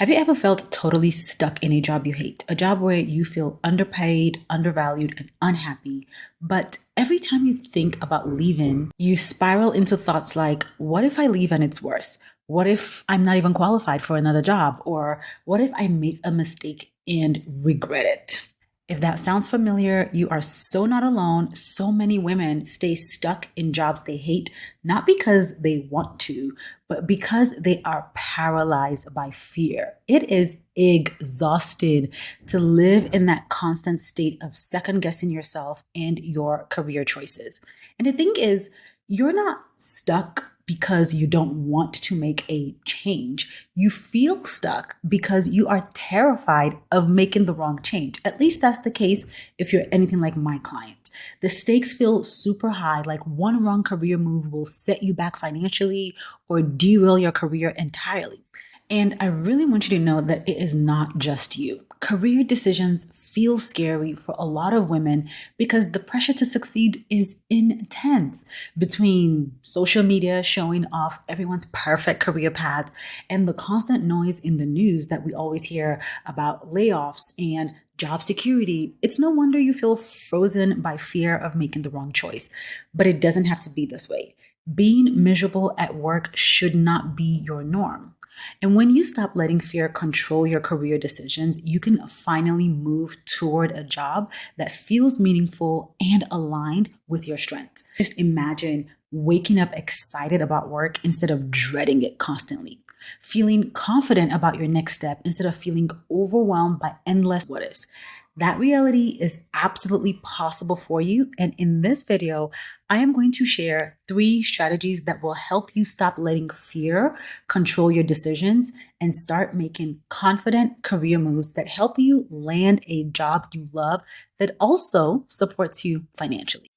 Have you ever felt totally stuck in a job you hate? A job where you feel underpaid, undervalued, and unhappy, but every time you think about leaving, you spiral into thoughts like, what if I leave and it's worse? What if I'm not even qualified for another job? Or what if I make a mistake and regret it? If that sounds familiar, you are so not alone. So many women stay stuck in jobs they hate, not because they want to, but because they are paralyzed by fear. It is exhausting to live in that constant state of second guessing yourself and your career choices. And the thing is, you're not stuck because you don't want to make a change. You feel stuck because you are terrified of making the wrong change. At least that's the case if you're anything like my client. The stakes feel super high, like one wrong career move will set you back financially or derail your career entirely. And I really want you to know that it is not just you. Career decisions feel scary for a lot of women because the pressure to succeed is intense. Between social media showing off everyone's perfect career paths and the constant noise in the news that we always hear about layoffs and job security, it's no wonder you feel frozen by fear of making the wrong choice. But it doesn't have to be this way. Being miserable at work should not be your norm. And when you stop letting fear control your career decisions, you can finally move toward a job that feels meaningful and aligned with your strengths. Just imagine waking up excited about work instead of dreading it constantly. Feeling confident about your next step instead of feeling overwhelmed by endless what ifs. That reality is absolutely possible for you. And in this video, I am going to share 3 strategies that will help you stop letting fear control your decisions and start making confident career moves that help you land a job you love that also supports you financially.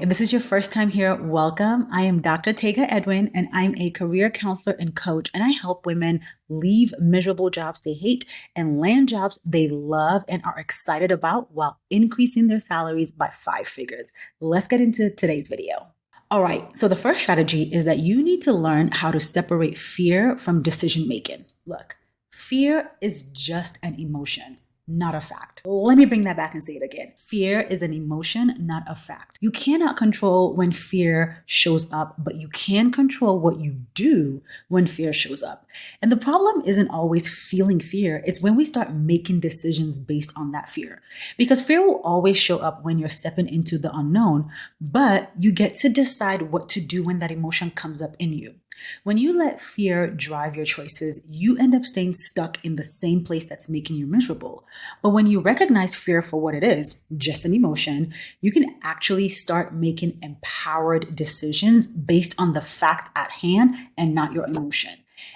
If this is your first time here, welcome. I am Dr. 𝙁𝙤 𝙁𝙤, and I'm a career counselor and coach, and I help women leave miserable jobs they hate and land jobs they love and are excited about while increasing their salaries by 5 figures. Let's get into today's video. All right, so the first strategy is that you need to learn how to separate fear from decision making. Look, fear is just an emotion, not a fact. Let me bring that back and say it again. Fear is an emotion, not a fact. You cannot control when fear shows up, but you can control what you do when fear shows up. And the problem isn't always feeling fear. It's when we start making decisions based on that fear. Because fear will always show up when you're stepping into the unknown, but you get to decide what to do when that emotion comes up in you. When you let fear drive your choices, you end up staying stuck in the same place that's making you miserable. But when you recognize fear for what it is, just an emotion, you can actually start making empowered decisions based on the fact at hand and not your emotion.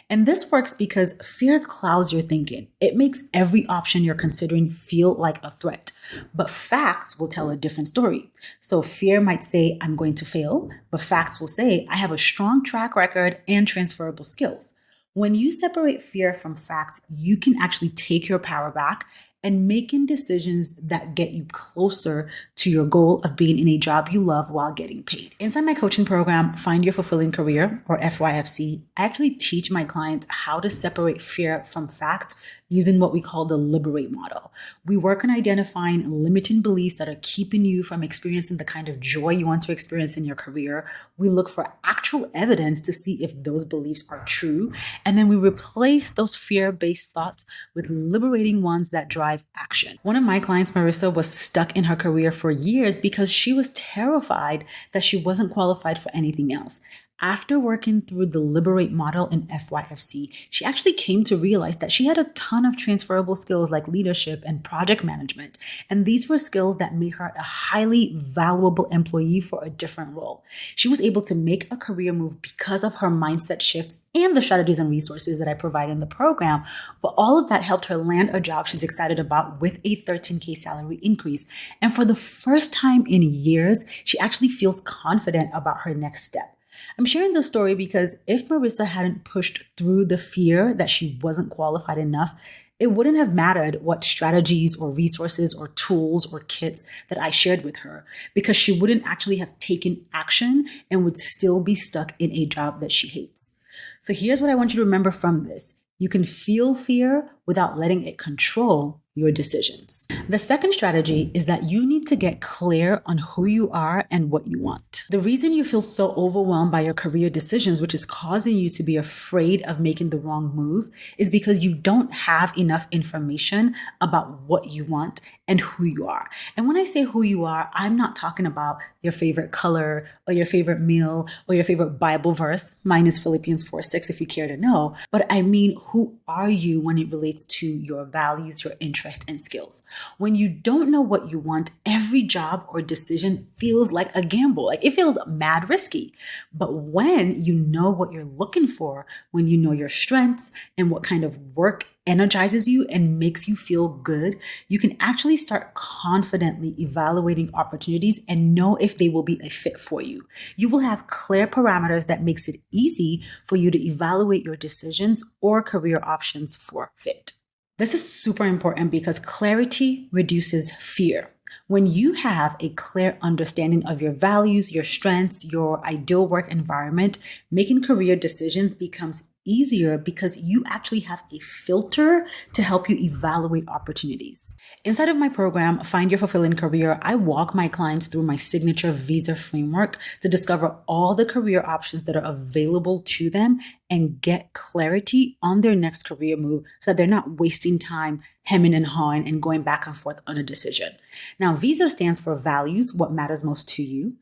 And this works because fear clouds your thinking. It makes every option you're considering feel like a threat. But facts will tell a different story. So fear might say, I'm going to fail, but facts will say, I have a strong track record and transferable skills. When you separate fear from facts, you can actually take your power back and making decisions that get you closer to your goal of being in a job you love while getting paid. Inside my coaching program, Find Your Fulfilling Career, or FYFC, I actually teach my clients how to separate fear from facts using what we call the Liberate model. We work on identifying limiting beliefs that are keeping you from experiencing the kind of joy you want to experience in your career. We look for actual evidence to see if those beliefs are true. And then we replace those fear-based thoughts with liberating ones that drive action. One of my clients, Marissa, was stuck in her career for years because she was terrified that she wasn't qualified for anything else. After working through the Liberate model in FYFC, she actually came to realize that she had a ton of transferable skills like leadership and project management. And these were skills that made her a highly valuable employee for a different role. She was able to make a career move because of her mindset shifts and the strategies and resources that I provide in the program. But all of that helped her land a job she's excited about with a $13,000 salary increase. And for the first time in years, she actually feels confident about her next step. I'm sharing this story because if Marissa hadn't pushed through the fear that she wasn't qualified enough, It wouldn't have mattered what strategies or resources or tools or kits that I shared with her, because she wouldn't actually have taken action and would still be stuck in a job that she hates. So here's what I want you to remember from this. You can feel fear without letting it control your decisions. The second strategy is that you need to get clear on who you are and what you want. The reason you feel so overwhelmed by your career decisions, which is causing you to be afraid of making the wrong move, is because you don't have enough information about what you want and who you are. And when I say who you are, I'm not talking about your favorite color or your favorite meal or your favorite Bible verse. Mine is Philippians 4:6 if you care to know. But I mean, who are you when it relates to your values, your interests, and skills? When you don't know what you want, every job or decision feels like a gamble. Like, it feels mad risky. But when you know what you're looking for, when you know your strengths and what kind of work energizes you and makes you feel good, you can actually start confidently evaluating opportunities and know if they will be a fit for you. You will have clear parameters that makes it easy for you to evaluate your decisions or career options for fit. This is super important because clarity reduces fear. When you have a clear understanding of your values, your strengths, your ideal work environment, making career decisions becomes easier because you actually have a filter to help you evaluate opportunities. Inside of my program, Find Your Fulfilling Career, I walk my clients through my signature visa framework to discover all the career options that are available to them and get clarity on their next career move so that they're not wasting time hemming and hawing and going back and forth on a decision. Now, visa stands for values, what matters most to you;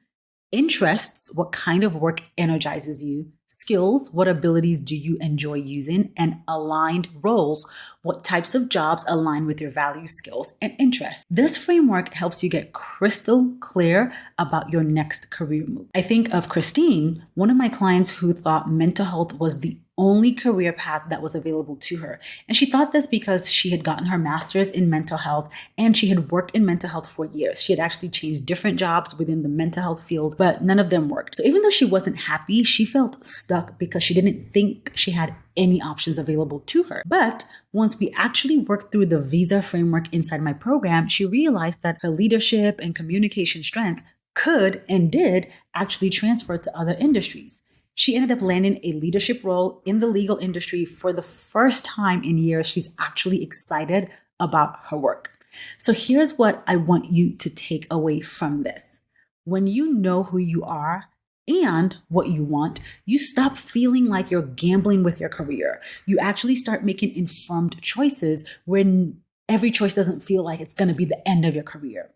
interests, what kind of work energizes you; skills, what abilities do you enjoy using; and aligned roles, what types of jobs align with your values, skills, and interests. This framework helps you get crystal clear about your next career move. I think of Christine, one of my clients who thought mental health was the only career path that was available to her. And she thought this because she had gotten her master's in mental health and she had worked in mental health for years. She had actually changed different jobs within the mental health field, but none of them worked. So even though she wasn't happy, she felt stuck because she didn't think she had any options available to her. But once we actually worked through the visa framework inside my program, she realized that her leadership and communication strengths could and did actually transfer to other industries. She ended up landing a leadership role in the legal industry for the first time in years. She's actually excited about her work. So here's what I want you to take away from this. When you know who you are and what you want, you stop feeling like you're gambling with your career. You actually start making informed choices when every choice doesn't feel like it's going to be the end of your career.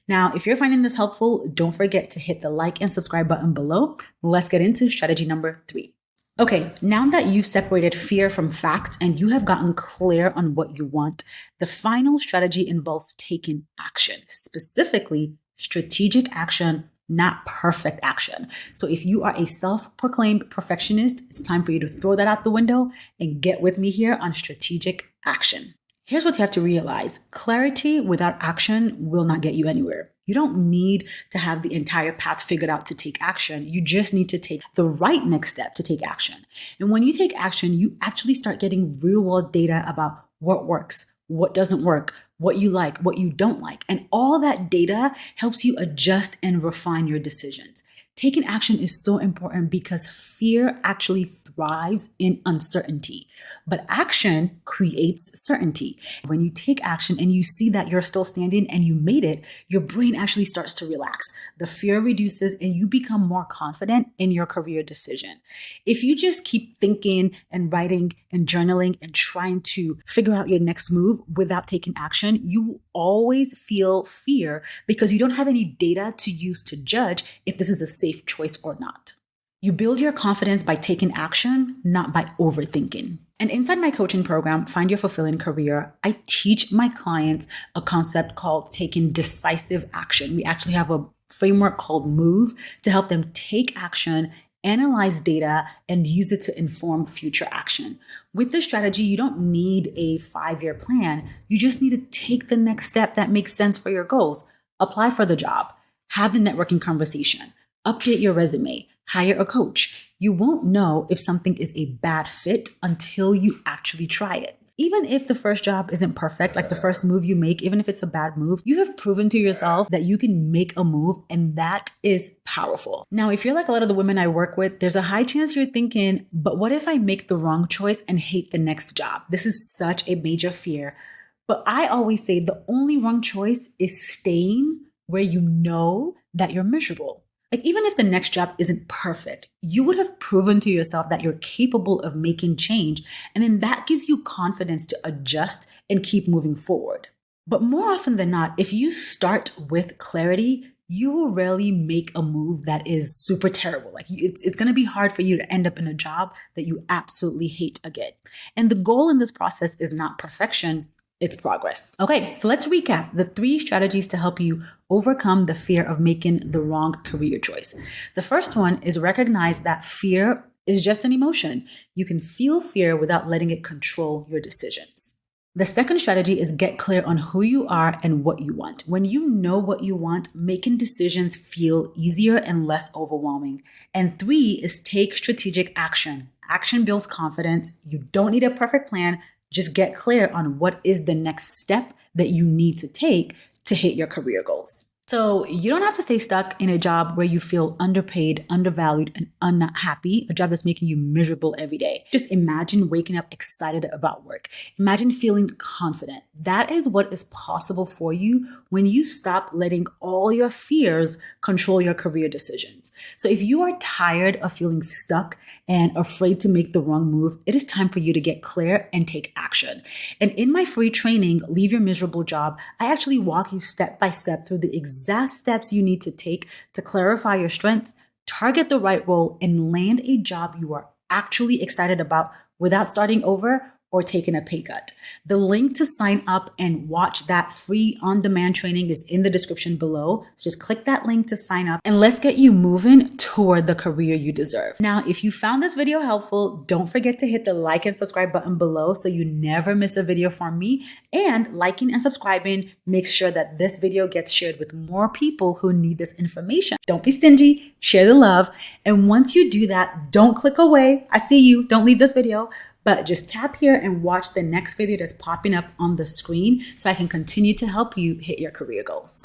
Now, if you're finding this helpful, don't forget to hit the like and subscribe button below. Let's get into strategy number 3. Okay, now that you've separated fear from fact and you have gotten clear on what you want, the final strategy involves taking action, specifically strategic action, not perfect action. So if you are a self-proclaimed perfectionist, it's time for you to throw that out the window and get with me here on strategic action. Here's what you have to realize. Clarity without action will not get you anywhere. You don't need to have the entire path figured out to take action. You just need to take the right next step to take action. And when you take action, you actually start getting real world data about what works, what doesn't work, what you like, what you don't like. And all that data helps you adjust and refine your decisions. Taking action is so important because fear actually thrives in uncertainty, but action creates certainty. When you take action and you see that you're still standing and you made it, your brain actually starts to relax. The fear reduces and you become more confident in your career decision. If you just keep thinking and writing and journaling and trying to figure out your next move without taking action, you always feel fear because you don't have any data to use to judge if this is a safe choice or not. You build your confidence by taking action, not by overthinking. And inside my coaching program, Find Your Fulfilling Career, I teach my clients a concept called taking decisive action. We actually have a framework called MOVE to help them take action, analyze data, and use it to inform future action. With this strategy, you don't need a 5-year plan. You just need to take the next step that makes sense for your goals. Apply for the job, have the networking conversation, update your resume, hire a coach. You won't know if something is a bad fit until you actually try it. Even if the first job isn't perfect, like the first move you make, even if it's a bad move, you have proven to yourself that you can make a move, and that is powerful. Now, if you're like a lot of the women I work with, there's a high chance you're thinking, but what if I make the wrong choice and hate the next job? This is such a major fear. But I always say the only wrong choice is staying where you know that you're miserable. Like, even if the next job isn't perfect, you would have proven to yourself that you're capable of making change. And then that gives you confidence to adjust and keep moving forward. But more often than not, if you start with clarity, you will rarely make a move that is super terrible. Like, it's going to be hard for you to end up in a job that you absolutely hate again. And the goal in this process is not perfection. It's progress. Okay, so let's recap the 3 strategies to help you overcome the fear of making the wrong career choice. The first one is recognize that fear is just an emotion. You can feel fear without letting it control your decisions. The second strategy is get clear on who you are and what you want. When you know what you want, making decisions feel easier and less overwhelming. And 3 is take strategic action. Action builds confidence. You don't need a perfect plan. Just get clear on what is the next step that you need to take to hit your career goals. So you don't have to stay stuck in a job where you feel underpaid, undervalued, and unhappy, a job that's making you miserable every day. Just imagine waking up excited about work. Imagine feeling confident. That is what is possible for you when you stop letting all your fears control your career decisions. So if you are tired of feeling stuck and afraid to make the wrong move, it is time for you to get clear and take action. And in my free training, Leave Your Miserable Job, I actually walk you step by step through the exact steps you need to take to clarify your strengths, target the right role, and land a job you are actually excited about without starting over or taking a pay cut. The link to sign up and watch that free on-demand training is in the description below. Just click that link to sign up and let's get you moving toward the career you deserve. Now, if you found this video helpful, don't forget to hit the like and subscribe button below so you never miss a video from me. And liking and subscribing makes sure that this video gets shared with more people who need this information. Don't be stingy, share the love. And once you do that, don't click away. I see you, don't leave this video. But just tap here and watch the next video that's popping up on the screen so I can continue to help you hit your career goals.